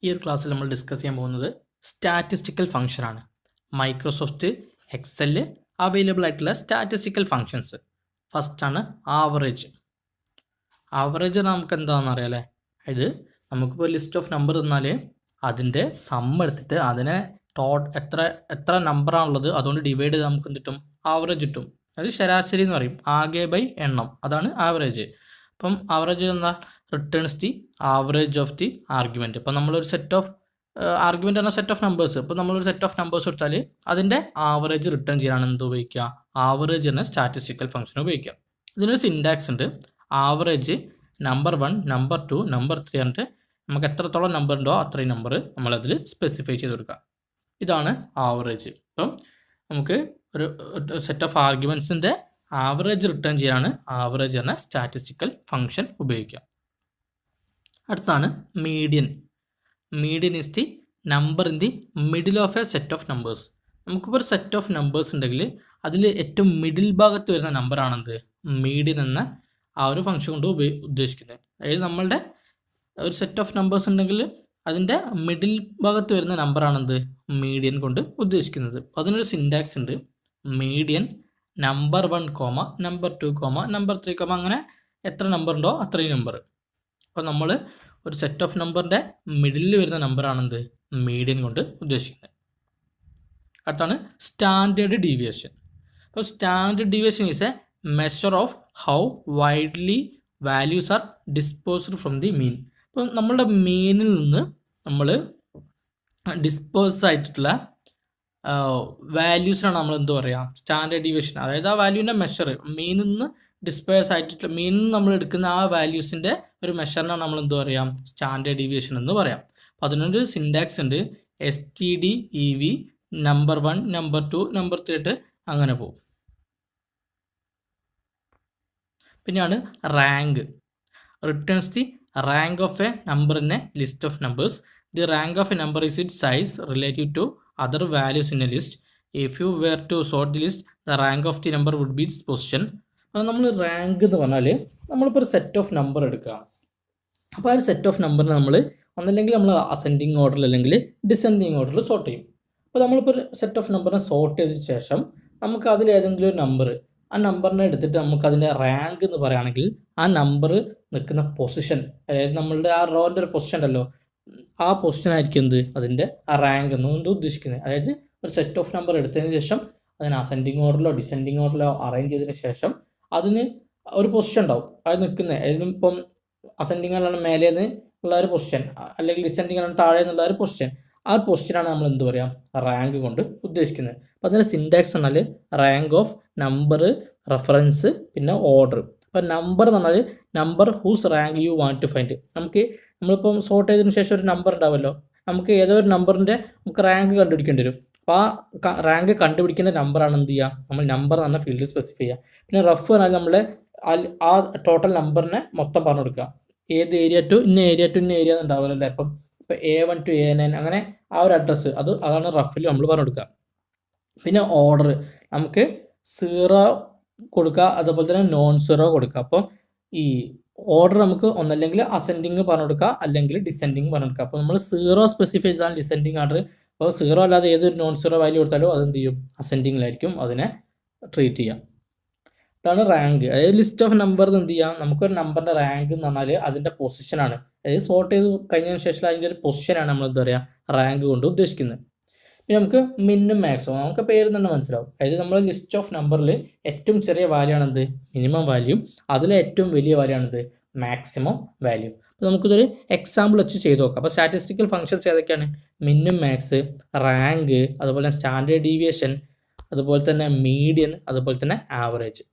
ഈ ഒരു ക്ലാസ്സിൽ നമ്മൾ ഡിസ്കസ് ചെയ്യാൻ പോകുന്നത് സ്റ്റാറ്റിസ്റ്റിക്കൽ ഫംഗ്ഷൻ ആണ്. മൈക്രോസോഫ്റ്റ് എക്സലിൽ അവൈലബിൾ ആയിട്ടുള്ള സ്റ്റാറ്റിസ്റ്റിക്കൽ ഫംഗ്ഷൻസ്. ഫസ്റ്റ് ആണ് ആവറേജ്. ആവറേജ് നമുക്ക് എന്താണെന്ന് അറിയാം അല്ലേ? ഇത് നമുക്കിപ്പോൾ ലിസ്റ്റ് ഓഫ് നമ്പർ തന്നാൽ അതിൻ്റെ സം എടുത്തിട്ട് അതിനെ എത്ര നമ്പറാണുള്ളത് അതുകൊണ്ട് ഡിവൈഡ് ചെയ്ത് നമുക്ക് എന്ത് കിട്ടും? ആവറേജ് കിട്ടും. അത് ശരാശരി എന്ന് പറയും. ആകെ ബൈ എണ്ണം, അതാണ് ആവറേജ്. അപ്പം ആവറേജ് എന്താ? Returns the average of the argument. ഇപ്പം നമ്മളൊരു സെറ്റ് ഓഫ് ആർഗ്യുമെൻ്റ് എന്ന സെറ്റ് ഓഫ് നമ്പേഴ്സ്, ഇപ്പോൾ നമ്മളൊരു സെറ്റ് ഓഫ് നമ്പേഴ്സ് എടുത്താൽ അതിൻ്റെ ആവറേജ് റിട്ടേൺ ചെയ്യാനാണ് എന്ത് ഉപയോഗിക്കുക? ആവറേജ് എന്ന സ്റ്റാറ്റിസ്റ്റിക്കൽ ഫംഗ്ഷൻ ഉപയോഗിക്കുക. ഇതിനൊരു സിൻടാക്സ് ഉണ്ട്. ആവറേജ് നമ്പർ 1, നമ്പർ 2, നമ്പർ 3 എന്നിട്ട് നമുക്ക് എത്രത്തോളം നമ്പർ ഉണ്ടോ അത്രയും നമ്പർ നമ്മളതിൽ സ്പെസിഫൈ ചെയ്ത് കൊടുക്കുക. ഇതാണ് ആവറേജ്. അപ്പം നമുക്ക് ഒരു സെറ്റ് ഓഫ് ആർഗ്യുമെൻസിൻ്റെ ആവറേജ് റിട്ടേൺ ചെയ്യാനാണ് ആവറേജ് എന്ന സ്റ്റാറ്റിസ്റ്റിക്കൽ ഫംഗ്ഷൻ ഉപയോഗിക്കുക. അടുത്താണ് median. Median is the number in the middle of A set of numbers. നമുക്കിപ്പോൾ ഒരു സെറ്റ് ഓഫ് നമ്പേഴ്സ് ഉണ്ടെങ്കിൽ അതിൽ ഏറ്റവും മിഡിൽ ഭാഗത്ത് വരുന്ന നമ്പറാണെന്ത്? മീഡിയൻ എന്ന ആ ഒരു ഫംഗ്ഷൻ കൊണ്ട് ഉദ്ദേശിക്കുന്നത്. അതായത് നമ്മളുടെ ഒരു സെറ്റ് ഓഫ് നമ്പേഴ്സ് ഉണ്ടെങ്കിൽ അതിൻ്റെ മിഡിൽ ഭാഗത്ത് വരുന്ന നമ്പറാണെന്ത്? മീഡിയൻ കൊണ്ട് ഉദ്ദേശിക്കുന്നത്. അതിനൊരു സിൻടാക്സ് ഉണ്ട്. മീഡിയൻ നമ്പർ 1, നമ്പർ 2, നമ്പർ 3, അങ്ങനെ എത്ര നമ്പർ ഉണ്ടോ അത്രയും നമ്പർ. അപ്പോൾ നമ്മൾ ഒരു സെറ്റ് ഓഫ് നമ്പറിൻ്റെ മിഡിലിൽ വരുന്ന നമ്പറാണെന്ത്? മീഡിയൻ കൊണ്ട് ഉദ്ദേശിക്കുന്നത്. അടുത്താണ് സ്റ്റാൻഡേർഡ് ഡീവിയേഷൻ. അപ്പോൾ standard deviation is A measure of how widely values R disposed from the മീൻ. അപ്പം നമ്മളുടെ മീനിൽ നിന്ന് നമ്മൾ ഡിസ്പോസ് ആയിട്ടുള്ള വാല്യൂസിനാണ് നമ്മൾ എന്ത് പറയുക? Standard deviation. അതായത് ആ വാല്യൂവിൻ്റെ മെഷർ, മീനിൽ നിന്ന് ഡിസ്പോസ് ആയിട്ടുള്ള മീനിൽ നിന്ന് നമ്മൾ എടുക്കുന്ന ആ വാല്യൂസിൻ്റെ ഒരു മെഷറിനാണ് നമ്മൾ എന്ത് പറയാം? സ്റ്റാൻഡേർഡ് ഡീവിയേഷൻ എന്ന് പറയാം. അപ്പോൾ അതിനൊരു സിൻടാക്സ് ഉണ്ട്. STDEV നമ്പർ 1, നമ്പർ 2, നമ്പർ 3 അങ്ങനെ പോകും. പിന്നെയാണ് rank. Returns the rank of a number in a list of numbers. The rank of a number is it size relative to other values in a list. If you were to sort the list the rank of the number would be its position. അപ്പോൾ നമ്മൾ rank എന്ന് പറഞ്ഞാൽ നമ്മളിപ്പോൾ ഒരു set of number എടുക്കുക. അപ്പോൾ ആ ഒരു സെറ്റ് ഓഫ് നമ്പറിന് നമ്മൾ ഒന്നല്ലെങ്കിൽ നമ്മൾ അസെൻഡിങ് ഓർഡറിൽ അല്ലെങ്കിൽ ഡിസെൻഡിങ് ഓർഡറിൽ സോർട്ട് ചെയ്യും. അപ്പോൾ നമ്മളിപ്പോൾ ഒരു സെറ്റ് ഓഫ് നമ്പറിനെ സോർട്ട് ചെയ്ത ശേഷം നമുക്ക് അതിൽ ഏതെങ്കിലും ഒരു നമ്പർ, ആ നമ്പറിനെ എടുത്തിട്ട് നമുക്ക് അതിൻ്റെ റാങ്ക് എന്ന് പറയുകയാണെങ്കിൽ ആ നമ്പർ നിൽക്കുന്ന പൊസിഷൻ, അതായത് നമ്മളുടെ ആ റോൻ്റെ ഒരു പൊസിഷൻ ഉണ്ടല്ലോ, ആ പൊസിഷൻ ആയിരിക്കും എന്ത്? അതിൻ്റെ ആ റാങ്ക് എന്നുകൊണ്ട് ഉദ്ദേശിക്കുന്നത്. അതായത് ഒരു സെറ്റ് ഓഫ് നമ്പർ എടുത്തതിന് ശേഷം അതിന് അസെൻഡിങ് ഓർഡറിലോ ഡിസെൻഡിങ് ഓർഡറിലോ അറേഞ്ച് ചെയ്തതിന് ശേഷം അതിന് ഒരു പൊസിഷൻ ഉണ്ടാവും. അത് നിൽക്കുന്നത് അതിനിപ്പം അസെൻഡിങ് ആണ് മേലേന്ന് ഉള്ള ഒരു പൊസിഷൻ, അല്ലെങ്കിൽ ഡിസെൻഡിങ് ആണ് താഴെ എന്നുള്ള ഒരു പൊസിഷൻ. ആ ഒരു പൊസിഷനാണ് നമ്മൾ എന്ത് പറയാം? റാങ്ക് കൊണ്ട് ഉദ്ദേശിക്കുന്നത്. അപ്പോൾ അതിൻ്റെ സിൻടാക്സ് പറഞ്ഞാൽ റാങ്ക് ഓഫ് നമ്പർ, റെഫറൻസ്, പിന്നെ ഓർഡർ. അപ്പോൾ നമ്പർ എന്ന് പറഞ്ഞാൽ number whose rank you want to find. നമ്മളിപ്പം സോർട്ട് ചെയ്തതിന് ശേഷം ഒരു നമ്പർ ഉണ്ടാവുമല്ലോ, നമുക്ക് ഏതോ ഒരു നമ്പറിൻ്റെ നമുക്ക് റാങ്ക് കണ്ടുപിടിക്കേണ്ടി വരും. അപ്പോൾ ആ റാങ്ക് കണ്ടുപിടിക്കുന്ന നമ്പറാണ് എന്ത് ചെയ്യുക? നമ്മൾ നമ്പർ എന്ന് പറഞ്ഞ ഫീൽഡ് സ്പെസിഫൈ ചെയ്യുക. പിന്നെ റഫ് പറഞ്ഞാൽ നമ്മൾ ആ ടോട്ടൽ നമ്പറിനെ മൊത്തം പറഞ്ഞു കൊടുക്കുക. ഏത് ഏരിയ ടു ഇന്ന ഏരിയ ടു ഇന്ന ഏരിയ ഉണ്ടാവുമല്ലോ. ഇപ്പോൾ A1 to A9 അങ്ങനെ ആ ഒരു അഡ്രസ്സ് അതാണ് റഫിൽ നമ്മൾ പറഞ്ഞു കൊടുക്കുക. പിന്നെ ഓർഡർ നമുക്ക് 0 കൊടുക്കുക, അതുപോലെ തന്നെ നോൺ 0 കൊടുക്കുക. അപ്പോൾ ഈ ഓർഡർ നമുക്ക് ഒന്നല്ലെങ്കിൽ അസെൻഡിങ് പറഞ്ഞു കൊടുക്കുക, അല്ലെങ്കിൽ ഡിസെൻഡിങ് പറഞ്ഞു കൊടുക്കുക. അപ്പോൾ നമ്മൾ 0 സ്പെസിഫൈ ചെയ്താൽ ഡിസെൻഡിങ് ഓർഡർ, അപ്പോൾ 0 അല്ലാതെ ഏതൊരു നോൺ 0 വാല്യൂ കൊടുത്താലും അതെന്ത് ചെയ്യും? അസെൻഡിങ്ങിലായിരിക്കും അതിനെ ട്രീറ്റ് ചെയ്യുക. ഇതാണ് റാങ്ക്. അതായത് ലിസ്റ്റ് ഓഫ് നമ്പർ എന്ത് ചെയ്യാം? നമുക്കൊരു നമ്പറിൻ്റെ റാങ്ക് എന്ന് പറഞ്ഞാൽ അതിൻ്റെ പൊസിഷനാണ്. അതായത് സോർട്ട് ചെയ്ത് കഴിഞ്ഞതിന് ശേഷം അതിൻ്റെ ഒരു പൊസിഷനാണ് നമ്മൾ എന്താ പറയുക? റാങ്ക് കൊണ്ട് ഉദ്ദേശിക്കുന്നത്. പിന്നെ നമുക്ക് മിനിമം മാക്സിമം, നമുക്ക് പേര് തന്നെ മനസ്സിലാവും. അതായത് നമ്മൾ ലിസ്റ്റ് ഓഫ് നമ്പറിൽ ഏറ്റവും ചെറിയ വാല്യൂ ആണെന്ത്? Minimum value. അതിലെ ഏറ്റവും വലിയ വാല്യൂ ആണെന്ത്? Maximum value. അപ്പോൾ നമുക്കിതൊരു എക്സാമ്പിൾ വെച്ച് ചെയ്ത് നോക്കാം. അപ്പോൾ സ്റ്റാറ്റിസ്റ്റിക്കൽ ഫംഗ്ഷൻസ് ഏതൊക്കെയാണ്? മിനിമം മാക്സ്, റാങ്ക്, അതുപോലെ തന്നെ സ്റ്റാൻഡേർഡ് ഡീവിയേഷൻ, അതുപോലെ തന്നെ മീഡിയൻ, അതുപോലെ തന്നെ ആവറേജ്.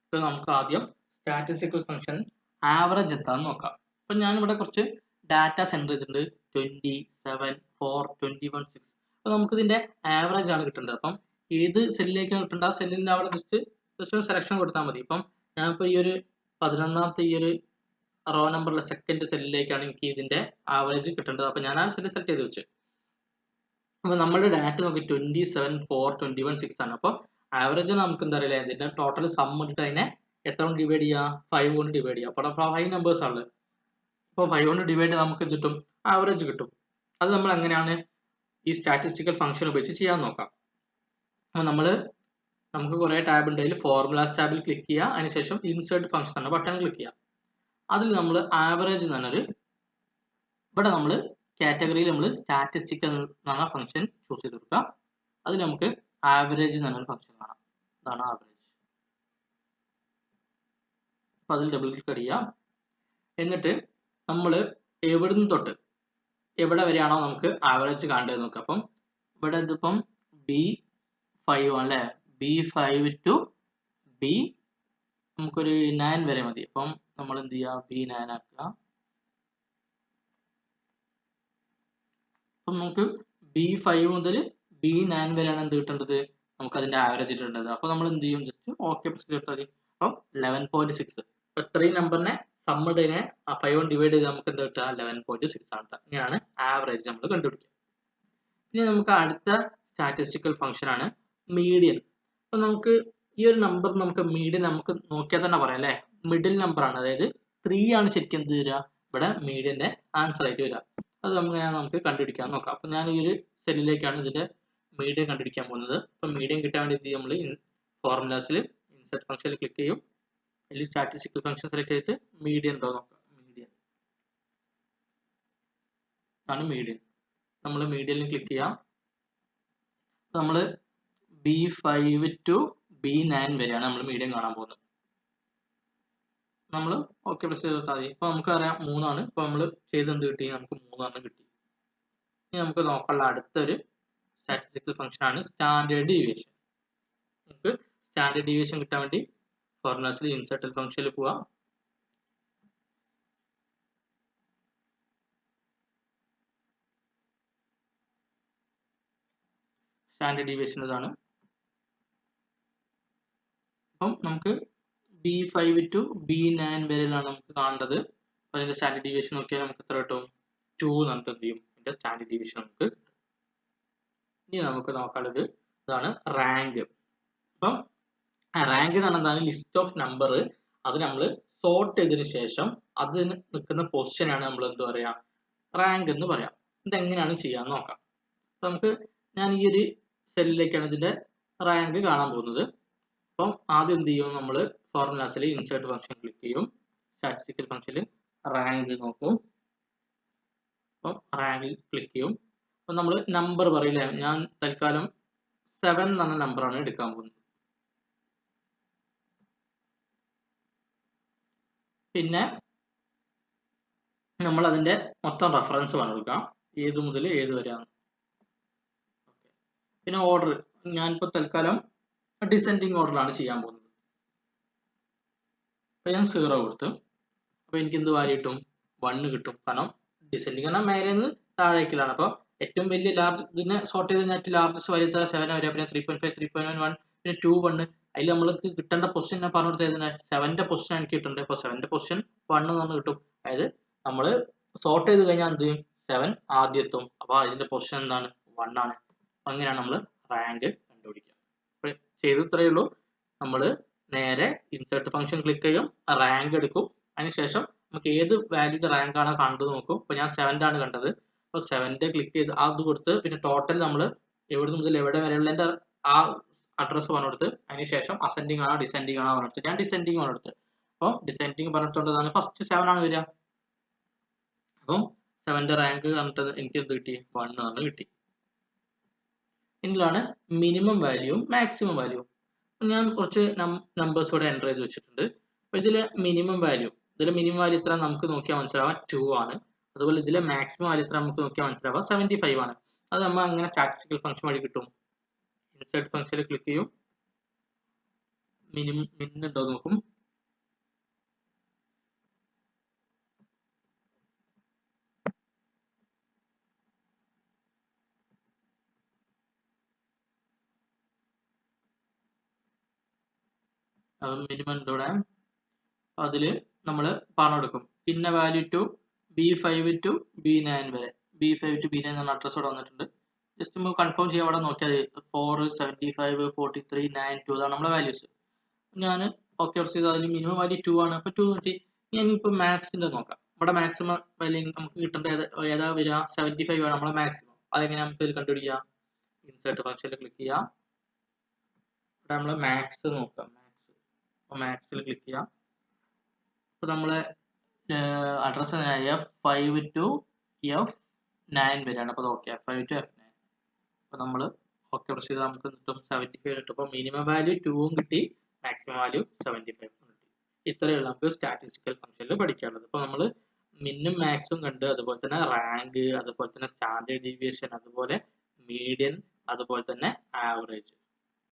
ഇപ്പോൾ നമുക്ക് ആദ്യം സ്റ്റാറ്റിസ്റ്റിക്കൽ ഫംഗ്ഷൻ ആവറേജ് എന്താണെന്ന് നോക്കാം. അപ്പം ഞാനിവിടെ കുറച്ച് ഡാറ്റ സെൻറ്റർ ചെയ്തിട്ടുണ്ട്. 20, 7, 4, 21, 6. അപ്പോൾ നമുക്കിതിൻ്റെ ആവറേജ് ആണ് കിട്ടേണ്ടത്. അപ്പം ഏത് സെല്ലിലേക്കാണ് കിട്ടേണ്ടത് ആ സെല്ലിൻ്റെ അവിടെ ജസ്റ്റ് സെലക്ഷൻ കൊടുത്താൽ മതി. ഇപ്പം ഞാനിപ്പോൾ ഈ ഒരു 11ാമത്തെ ഈ ഒരു റോ നമ്പറിലെ സെക്കൻഡ് സെല്ലിലേക്കാണ് എനിക്ക് ഇതിൻ്റെ ആവറേജ് കിട്ടേണ്ടത്. അപ്പോൾ ഞാൻ ആ സെല്ല് സെലക്ട് ചെയ്ത് വെച്ചു. അപ്പോൾ നമ്മുടെ ഡാറ്റ നോക്കി 27, 4, 21, 6 ആണ്. അപ്പോൾ ആവറേജ് നമുക്ക് എന്താ അറിയില്ല, ഇതിൻ്റെ ടോട്ടൽ സം ഇട്ടിട്ട് അതിനെ എത്ര കൊണ്ട് ഡിവൈഡ് ചെയ്യുക? 5 കൊണ്ട് ഡിവൈഡ് ചെയ്യുക. അപ്പോൾ 5 നമ്പേഴ്സ് ആണ്. അപ്പോൾ 5 കൊണ്ട് ഡിവൈഡ് ചെയ്താൽ നമുക്ക് കിട്ടും ആവറേജ് കിട്ടും. അത് നമ്മൾ എങ്ങനെയാണ് ഈ സ്റ്റാറ്റിസ്റ്റിക്കൽ ഫംഗ്ഷൻ ഉപയോഗിച്ച് ചെയ്യാൻ നോക്കാം. അപ്പോൾ നമുക്ക് കുറേ ടാബ് ഉണ്ട്. അതിൽ ഫോർമുലാസ് ടാബിൽ ക്ലിക്ക് ചെയ്യുക, അതിനുശേഷം ഇൻസേർട്ട് ഫംഗ്ഷൻ എന്ന ബട്ടൺ ക്ലിക്ക് ചെയ്യുക. അതിൽ നമ്മൾ ആവറേജ് എന്ന് പറഞ്ഞൊരു ഇവിടെ നമ്മൾ കാറ്റഗറിയിൽ നമ്മൾ സ്റ്റാറ്റിസ്റ്റിക്കൽ എന്ന ഫംഗ്ഷൻ ചൂസ് ചെയ്ത് കൊടുക്കുക. അതിൽ നമുക്ക് ആവറേജ് എന്ന് പറഞ്ഞൊരു ഫംഗ്ഷൻ കാണാം. ഇതാണ് ആവറേജ്. അപ്പോൾ അതിൽ ഡബിൾ ക്ലിക്ക് ചെയ്യുക. എന്നിട്ട് നമ്മൾ എവിടുന്ന് തൊട്ട് എവിടെ വരെയാണോ നമുക്ക് ആവറേജ് കാണേണ്ടത് നോക്കുക. അപ്പം ഇവിടെ ഇതിപ്പം B5 അല്ലേ, B5 to B നമുക്കൊരു 9 വരെ മതി. അപ്പം നമ്മൾ എന്ത് ചെയ്യുക, B9 ആക്കുക. അപ്പം നമുക്ക് B5 മുതൽ B9 വരെയാണ് എന്ത് കിട്ടേണ്ടത്, നമുക്ക് അതിന്റെ ആവറേജ് കിട്ടേണ്ടത്. അപ്പോൾ നമ്മൾ എന്ത് ചെയ്യും, ജസ്റ്റ് ഓക്കെ പ്രസ് ചെയ്താൽ മതി. അപ്പം 11.6. അപ്പോൾ ഇത്രയും നമ്പറിനെ സമ്മഡിനെ 5 കൊണ്ട് ഡിവൈഡ് ചെയ്ത് നമുക്ക് എന്താ കിട്ടുക, 11.6 ആണ്. ഇങ്ങനെയാണ് ആവറേജ് നമ്മൾ കണ്ടുപിടിക്കുക. ഇനി നമുക്ക് അടുത്ത സ്റ്റാറ്റിസ്റ്റിക്കൽ ഫംഗ്ഷൻ ആണ് മീഡിയൻ. അപ്പോൾ നമുക്ക് ഈ ഒരു നമ്പർ നമുക്ക് മീഡിയൻ നമുക്ക് നോക്കിയാൽ തന്നെ പറയാം അല്ലേ, മിഡിൽ നമ്പർ ആണ്. അതായത് 3 ആണ് ശരിക്കും എന്ത് വരിക, ഇവിടെ മീഡിയന്റെ ആൻസർ ആയിട്ട് വരിക. അത് നമുക്ക് കണ്ടുപിടിക്കാൻ നോക്കാം. അപ്പോൾ ഞാൻ ഈ ഒരു സെല്ലിലേക്കാണ് ഇതിന്റെ മീഡിയൻ കണ്ടുപിടിക്കാൻ പോകുന്നത്. അപ്പോൾ മീഡിയൻ കിട്ടാൻ വേണ്ടി നമ്മൾ ഫോർമുലാസിൽ ഇൻസെർട്ട് ഫംഗ്ഷനിൽ ക്ലിക്ക് ചെയ്യും. അതിൽ സ്റ്റാറ്റിസ്റ്റിക്കൽ ഫംഗ്ഷൻ സെലക്ട് ചെയ്തിട്ട് മീഡിയൻ ഉണ്ടോ നോക്കാം. മീഡിയൻ ആണ് മീഡിയൻ. നമ്മൾ മീഡിയനിൽ ക്ലിക്ക് ചെയ്യാം. നമ്മൾ B5 to B9 വരെയാണ് നമ്മൾ മീഡിയൻ കാണാൻ പോകുന്നത്. നമ്മൾ ഓക്കെ പ്രസ് ചെയ്താൽ മതി. ഇപ്പൊ നമുക്കറിയാം 3 ആണ്. ഇപ്പൊ നമ്മൾ ചെയ്തെന്ത് കിട്ടി, നമുക്ക് 3 കിട്ടി. ഇനി നമുക്ക് നോക്കാനുള്ള അടുത്തൊരു സ്റ്റാറ്റിസ്റ്റിക്കൽ ഫംഗ്ഷൻ ആണ് സ്റ്റാൻഡേർഡ് ഡീവിയേഷൻ. നമുക്ക് സ്റ്റാൻഡേർഡ് ഡീവിയേഷൻ കിട്ടാൻ വേണ്ടി ഫോർമുലാസിൽ ഇൻസെർട്ട് ഫംഗ്ഷനിൽ പോവാം. സ്റ്റാൻഡേർഡ് ഡീവിയേഷൻ ഇതാണ്. അപ്പം നമുക്ക് B5 to B9 വരെയാണ് നമുക്ക് കാണേണ്ടത്. അതിന്റെ സ്റ്റാൻഡേർഡ് ഡീവിയേഷൻ നോക്കിയാൽ നമുക്ക് എത്ര കിട്ടും, 2 എന്നിട്ട് എന്ത് ചെയ്യും, ഇതിന്റെ സ്റ്റാൻഡേർഡ് ഡീവിയേഷൻ നമുക്ക്. ഇനി നമുക്ക് നോക്കാനുള്ളത് ഇതാണ് റാങ്ക്. അപ്പം റാങ്ക് എന്ന് പറഞ്ഞാൽ എന്താണ്, ലിസ്റ്റ് ഓഫ് നമ്പർ. അത് നമ്മൾ സോർട്ട് ചെയ്തതിനു ശേഷം അതിന് നിൽക്കുന്ന പൊസിഷനാണ് നമ്മൾ എന്ത് പറയാ, റാങ്ക് എന്ന് പറയാം. ഇതെങ്ങനെയാണ് ചെയ്യാന്ന് നോക്കാം. അപ്പൊ നമുക്ക് ഞാൻ ഈ ഒരു സെല്ലിലേക്കാണ് ഇതിന്റെ റാങ്ക് കാണാൻ പോകുന്നത്. അപ്പം ആദ്യം എന്ത് ചെയ്യും, നമ്മൾ ഫോർമുലാസിൽ ഇൻസേർട്ട് ഫംഗ്ഷൻ ക്ലിക്ക് ചെയ്യും. സ്റ്റാറ്റിസ്റ്റിക്കൽ ഫംഗ്ഷനിൽ റാങ്ക് നോക്കും. അപ്പം റാങ്കിൽ ക്ലിക്ക് ചെയ്യും. അപ്പം നമ്മൾ നമ്പർ പറയില്ലേ, ഞാൻ തൽക്കാലം 7 എന്ന നമ്പറാണ് എടുക്കാൻ പോകുന്നത്. പിന്നെ നമ്മൾ അതിന്റെ മൊത്തം റെഫറൻസ് പറഞ്ഞെടുക്കാം, ഏത് മുതൽ ഏത് വരെയാണ്. പിന്നെ ഓർഡർ ഞാനിപ്പോൾ തൽക്കാലം ഡിസെൻഡിങ് ഓർഡറിലാണ് ചെയ്യാൻ പോകുന്നത്. അപ്പോൾ ഞാൻ 0 കൊടുത്തു. അപ്പോൾ എനിക്ക് എന്ത് വാല്യൂ കിട്ടും, 1 കിട്ടും. കാരണം ഡിസെൻഡിങ് പറഞ്ഞാൽ മേലെ നിന്ന് താഴേക്കിലാണ്. അപ്പോൾ ഏറ്റവും വലിയ ലാർജ് ഇതിനെ സോർട്ട് ചെയ്ത് കഴിഞ്ഞാൽ ലാർജസ്റ്റ് വാല്യൂ 7 വരെ, പിന്നെ 3.5, 3.1, പിന്നെ 2, 1. അതിൽ നമ്മൾക്ക് കിട്ടേണ്ട പൊസിഷൻ ഞാൻ പറഞ്ഞു കൊടുത്തത് 7ന്റെ പൊസിഷൻ എനിക്ക് കിട്ടുന്നുണ്ട്. അപ്പോൾ 7ന്റെ പൊസിഷൻ 1 എന്ന് കിട്ടും. അതായത് നമ്മൾ സോർട്ട് ചെയ്ത് കഴിഞ്ഞാൽ എന്ത് ചെയ്യും, 7 ആദ്യം എത്തും. അപ്പോൾ അതിന്റെ പൊസിഷൻ എന്താണ്, 1 ആണ്. അങ്ങനെയാണ് നമ്മൾ റാങ്ക് കണ്ടുപിടിക്കുക. അപ്പോൾ ചെയ്ത് ഇത്രയേ ഉള്ളൂ. നമ്മൾ നേരെ ഇൻസേർട്ട് ഫംഗ്ഷൻ ക്ലിക്ക് ചെയ്യും, റാങ്ക് എടുക്കും. അതിനുശേഷം നമുക്ക് ഏത് വാല്യൂന്റെ റാങ്ക് ആണ് കണ്ടത് നോക്കും. ഇപ്പോൾ ഞാൻ 7ന്റെ ആണ് കണ്ടത്. അപ്പോൾ 7ന്റെ ക്ലിക്ക് ചെയ്ത് അത് കൊടുത്ത് പിന്നെ ടോട്ടൽ നമ്മൾ എവിടെ മുതൽ എവിടെ വരെയുള്ളതിന്റെ ആ അഡ്രസ്സ് പറഞ്ഞു കൊടുത്ത് അതിനുശേഷം അസെൻഡിങ് ആണോ ഡിസെൻഡിങ് ആണോ പറഞ്ഞെടുത്ത് ഞാൻ ഡിസെൻഡിങ് പറഞ്ഞെടുത്ത്. അപ്പോൾ ഡിസെൻഡിങ് പറഞ്ഞിട്ടുള്ളതാണ് ഫസ്റ്റ് 7 ആണ് വരിക. അപ്പം 7ന്റെ റാങ്ക് കണ്ടിട്ട് എനിക്ക് എന്ത് കിട്ടി, 1 ആണ് കിട്ടി. ഇതിലാണ് മിനിമം വാല്യൂവും മാക്സിമം വാല്യൂവും. ഞാൻ കുറച്ച് നമ്പേഴ്സ് കൂടെ എൻ്റർ ചെയ്ത് വെച്ചിട്ടുണ്ട്. അപ്പോൾ ഇതിലെ മിനിമം വാല്യൂ എത്ര നമുക്ക് നോക്കിയാൽ മനസ്സിലാവാം, 2 ആണ്. അതുപോലെ ഇതിലെ മാക്സിമം വാല്യൂ എത്ര നമുക്ക് നോക്കിയാൽ മനസ്സിലാവാം, 75 ആണ്. അത് നമ്മൾ അങ്ങനെ സ്റ്റാറ്റിസ്റ്റിക്കൽ ഫംഗ്ഷൻ വഴി കിട്ടും. ഇൻസേർട്ട് ഫംഗ്ഷനിൽ ക്ലിക്ക് ചെയ്യും, മിനിമം ഉണ്ടോ നോക്കും. മിനിമം ഉണ്ട് ഇവിടെ. അതിൽ നമ്മൾ പറഞ്ഞെടുക്കും ഇന്ന value to B5 to B9 വരെ. B5 to B9 എന്ന അഡ്രസ് ഇവിടെ വന്നിട്ടുണ്ട്. ജസ്റ്റ് നമുക്ക് കൺഫേം ചെയ്യാൻ അവിടെ നോക്കിയാൽ 4, 75, 43, 9, 2 ഇതാണ് നമ്മുടെ വാല്യൂസ്. ഞാൻ ഓക്കെ പ്രസ് ചെയ്ത് അതിൽ മിനിമം വാല്യൂ 2 ആണ്. അപ്പോൾ 2 കിട്ടി. ഞാനിപ്പോൾ മാക്സിന്റെ നോക്കാം. നമ്മുടെ മാക്സിമം വാല്യൂ നമുക്ക് കിട്ടേണ്ട ഏതാ വരിക 75 ആണ് നമ്മളെ മാക്സിമം. അതെങ്ങനെ നമുക്ക് ഇത് കണ്ടുപിടിക്കാം? ഇൻസേർട്ട് ഫംഗ്ഷനിൽ ക്ലിക്ക് ചെയ്യാം. ഇവിടെ നമ്മൾ മാക്സ് നോക്കാം. മാക്സിൽ ക്ലിക്ക് ചെയ്യാം. ഇപ്പൊ നമ്മളെ അഡ്രസ് F5 to F9 വരെയാണ്. അപ്പോൾ ഓക്കെ, F5 to F9. അപ്പോൾ നമ്മൾ ഓക്കെ പ്രസ് ചെയ്താൽ നമുക്ക് കിട്ടും 75 കിട്ടും. അപ്പോൾ മിനിമം വാല്യൂ 2 കിട്ടി, മാക്സിമം വാല്യൂ 75 കിട്ടി. ഇത്രയുള്ള നമുക്ക് സ്റ്റാറ്റിസ്റ്റിക്കൽ ഫംഗ്ഷനിൽ പഠിക്കാനുള്ളത്. അപ്പോൾ നമ്മൾ മിന്നും മാക്സും കണ്ട്, അതുപോലെ തന്നെ റാങ്ക്, അതുപോലെ തന്നെ സ്റ്റാൻഡേർഡ് ഡീവിയേഷൻ, അതുപോലെ മീഡിയൻ, അതുപോലെ തന്നെ ആവറേജ്.